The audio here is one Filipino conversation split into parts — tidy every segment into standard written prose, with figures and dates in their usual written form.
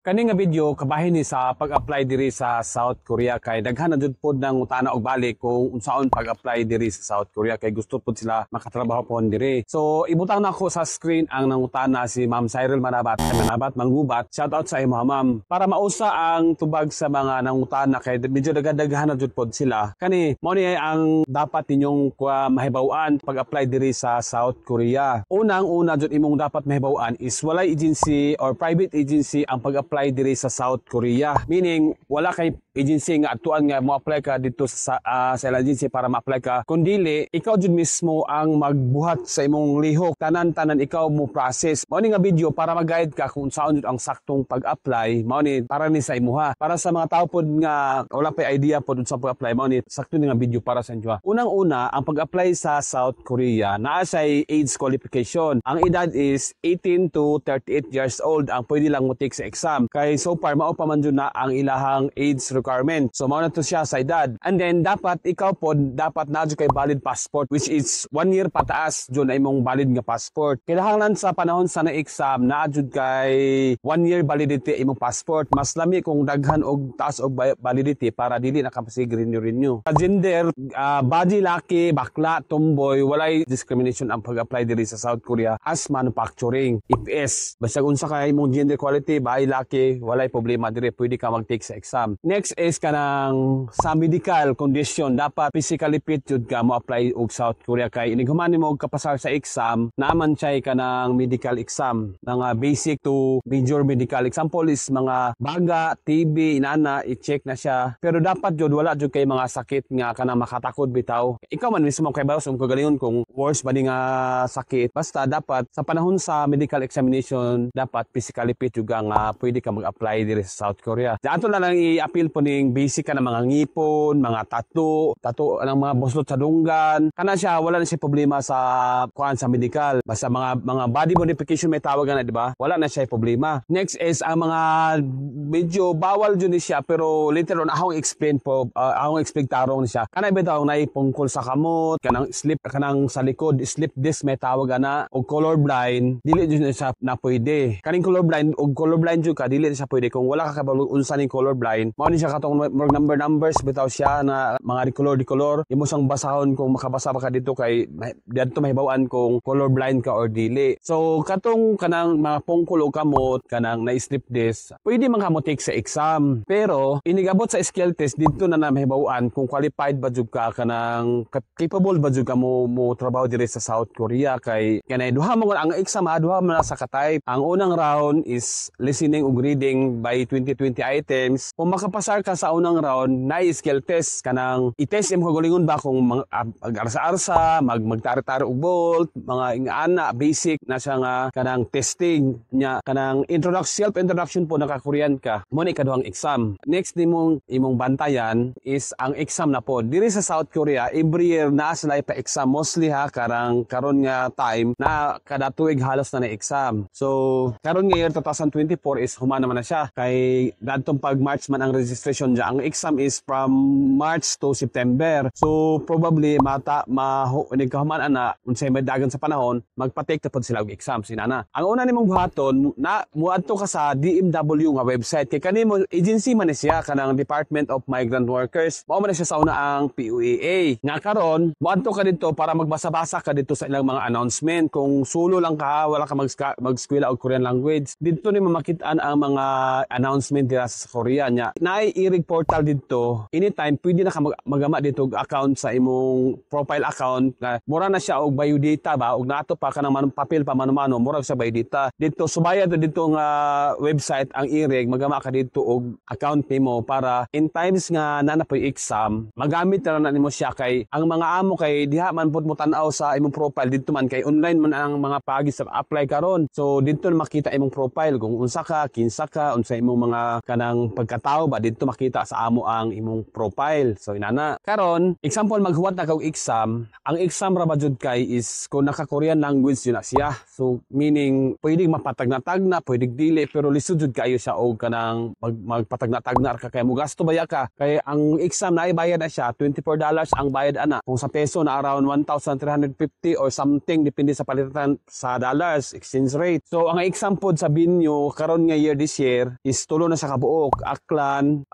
Kani nga video kabahin ni sa pag-apply diri sa South Korea kay daghan na jud pod nang utana og balik kung unsaon pag-apply diri sa South Korea kay gusto pod sila makatrabaho pod diri. So ibutang na ako sa screen ang nangutana si Ma'am Cyril Manabat, Manggubat. Shout out sa imo ma'am. Para mausa ang tubag sa mga nangutana kay medyo daghan na jud pod sila. Kani mao ni ang dapat ninyong mahibaw-an pag-apply diri sa South Korea. Unang-una jud imong dapat mahibaw-an is walay agency or private agency ang pag-apply diri sa South Korea. Meaning, wala kay agency nga atuan nga mo-apply ka dito sa agency para ma-apply ka. Kundili, ikaw jud mismo ang magbuhat sa imong lihok. Tanan-tanan ikaw mo process. Mao ni nga video para mag-guide ka kung saan jud ang saktong pag-apply. Mao ni para ni sa imuha. Para sa mga tao pod nga wala pa idea pod sa pag-apply, mao ni sakto ni nga video para sa inyo. Unang-una, ang pag-apply sa South Korea, naa say age qualification. Ang edad is 18 to 38 years old ang pwede lang mo take sa exam. Kay so far mao pa man jud na ang ilahang age requirement. So mao na to siya sa edad. And then dapat ikaw pod dapat na jud kay valid passport which is 1 year pataas jud na imong valid nga passport. Kinahanglan sa panahon sa na-exam na jud kay 1 year validity imong passport. Mas lami kung daghan og taas og validity para dili na kapasig renew. Sa gender, body laki, bakla, tomboy, walay discrimination ang pag-apply diri sa South Korea as manufacturing. IPS, basta unsa kay imong gender quality, bahay laki, walay problema dire, pwede ka mag-take sa exam. Next is kanang sa medical condition, dapat physically fit jud ka mo apply og South Korea kay inig human nimo kapasar sa exam, naaman siya kanang medical exam, nga basic to major medical. Example is mga baga, TB, inana, i-check na siya. Pero dapat jud wala jud kay mga sakit nga kanang makatakod bitaw. Ikaw man mismo kay bawas kung kagalingon kung worse ba ni nga sakit. Basta dapat sa panahon sa medical examination, dapat physically fit jud nga pwede ka mag-apply diri sa South Korea. Ato na lang i-appeal po ning basic ka na mga ngipon, mga tattoo ng mga buslot sa dunggan. Kana siya wala na siya problema sa kuan sa medical. Basta mga body modification may tawag na, di ba? Wala na siya problema. Next is ang mga medyo bawal jud ni siya pero later on akong explain tarong ni siya. Kana bitaw na ipungkol sa kamot, kanang slip kanang sa likod, slip disc may tawag na og color blind, dili jud siya na pwede. Kaning color blind og color blind jud ka dili siya pwede kung wala ka kabalo unsa ning color blind. Mao ni siya katong numbers bitaw siya na mga color imo sang basahon kung makabasa pa ka dito kay didto mahibaw-an kung color blind ka or dili. So katong kanang mga pungkol o kamot kanang na slip disc pwede man kamo take sa exam pero inigabot sa skill test dito na mahibaw-an kung qualified ba jud ka kanang capable ba jud ka mo trabaho diri sa South Korea kay kanay duha mo ang exam duha man sa ka-type. Ang unang round is listening ug reading by 20 items. Kung makapasar ka sa unang round, na skill test kanang i-test imo kagalingon ba kung mag-arsa-arsa, magtari-tari og bolt, mga ingana basic na siya nga kanang testing nya kanang self-introduction po naka-Korean ka. Mo ni kaduhang exam. Next imong bantayan is ang exam na po. Diri sa South Korea, every year na sila pa exam mostly karon nga time na kada tuig halos na exam. So karon nga year 2024 is human naman na siya kay dadtong pag March man ang registration dya. Ang exam is from March to September. So probably nagkahuman na unsay may dagan sa panahon magpa-take na pod sila og exam sinana. Ang una nimong buhaton na muadto ka sa DMW nga website kay kanimo agency man siya kanang Department of Migrant Workers. Mao man siya sa una ang PUEA. Nga karon muadto ka dito para magbasa-basa ka dito sa ilang mga announcement. Kung sulo lang ka wala ka mag-eskwela og Korean language, dito ni mamakit-an ang mga announcement dira sa Korea nya. Naay irig portal dito. Anytime pwede na ka magama dito og account sa imong profile account na mura na siya og biodata ba og nato pa kanang papel pa mano-mano mura sa biodata. Dito subayad dito nga website ang irig magama ka dito og account nimo para in times nga nanapoy exam magamit na nimo siya kay ang mga amo kay diha man pud mo tan-aw sa imong profile dito man kay online man ang mga pagi sa apply karon. So dito makita imong profile kung unsa ka, kinsa ka, unsa imong mga kanang pagkatao ba dito dito makita sa amo ang imong profile. So inana. Karon, example maghuwat na kag exam, ang exam ra ba jud kay is kung naka-Korean language yun na siya. So meaning pwedeng mapatagna-tagna, pwedeng dili pero lisod jud kayo siya og kanang magpatagna-tagna ka kay mo gasto baya ka. Kay ang exam na ibayad na siya $24 ang bayad ana. Kung sa peso na around 1,350 or something depende sa palitan sa dollars exchange rate. So ang exam pod sa Binyo karon nga year this year is tulo na sa kabuok, Aklan,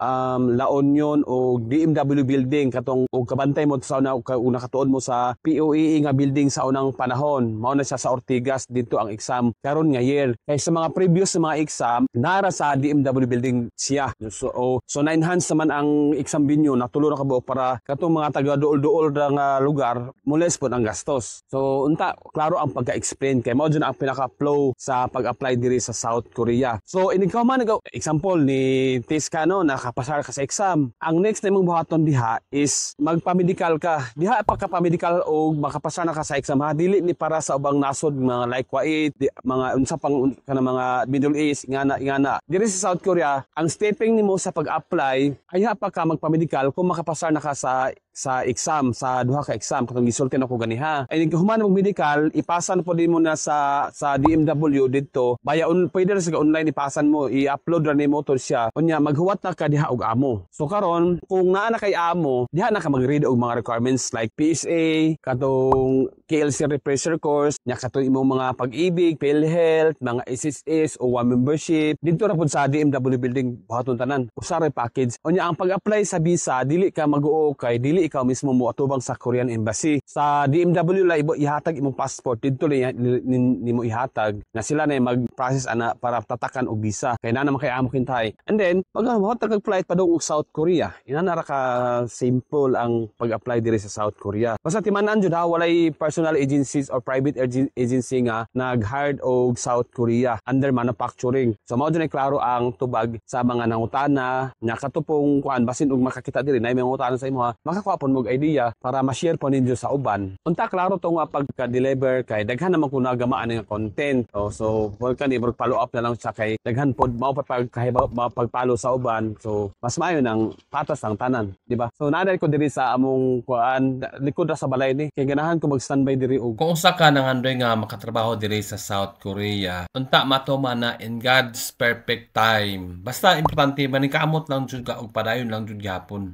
La Union o DMW building katong og kabantay mo sa una katuod mo sa POEE nga building sa unang panahon. Mao na siya sa Ortigas dito ang exam karon nga year. Kay sa mga previous na mga exam nara sa DMW building siya. So 9 hands naman ang exam Binyo na tulo na kabuok para katong mga taga duol-duol nga lugar mules pod ang gastos. So unta klaro ang pagka-explain kay mao ang pinaka-flow sa pag-apply diri sa South Korea. So ikaw man example ni Tiskano nakapasar ka sa exam. Ang next na imong buhaton diha is magpa-medical ka. Diha pagka-medical o makapasar na ka sa exam ha dili ni para sa ubang nasod mga like Kuwait, mga unsa pang kana mga Middle East ingana. Diri sa South Korea, ang stepping nimo sa pag-apply ay pa ka magpa-medical kung makapasar na ka sa exam, sa duha ka exam katong gisulti na ko ganiha. Ay human mag medical, ipasan po din mo na sa DMW didto. Pwede na sa online ipasan mo, i-upload ra nimo to siya. Unya maghuwat na ka diha og amo. So karon kung naa na kay amo, diha na ka mag-read og mga requirements like PSA, katong KLC refresher course, nya katong imong mga pag-ibig, PhilHealth, mga SSS o one membership. Didto ra pud sa DMW building buhaton tanan. Usa ra package. Unya ang pag-apply sa visa, dili ka mag-uo kay dili ikaw mismo mo atubang sa Korean Embassy. Sa DMW la ihatag imong passport didto nimo ihatag na sila na mag-process ana para tatakan og visa. Kay na naman kay amo kintay. And then maghatag og flight padung og South Korea. Ina ra ka simple ang pag-apply diri sa South Korea. Basta timan-an jud ha walay personal agencies or private agency nga nag-hired og South Korea under manufacturing. So mao jud klaro ang tubag sa mga nangutana nya katupong kuan basin og makakita diri na may ngutana sa imo ha. Makakuha mo idea para ma-share po ninyo sa uban. Unta klaro to nga pagka-deliver kay daghan naman kun nagamaan nga content. So welcome ni follow up na lang sa kay daghan pod mao pagpalo sa uban. So mas maayo nang patas ang tanan, di ba? So naanay ko diri sa among kuan likod ra sa balay ni kay ganahan ko mag-standby diri og kung usa ka nangandoy nga makatrabaho diri sa South Korea, unta matoma na in God's perfect time. Basta importante man kaamot lang jud ka og padayon lang jud gyapon.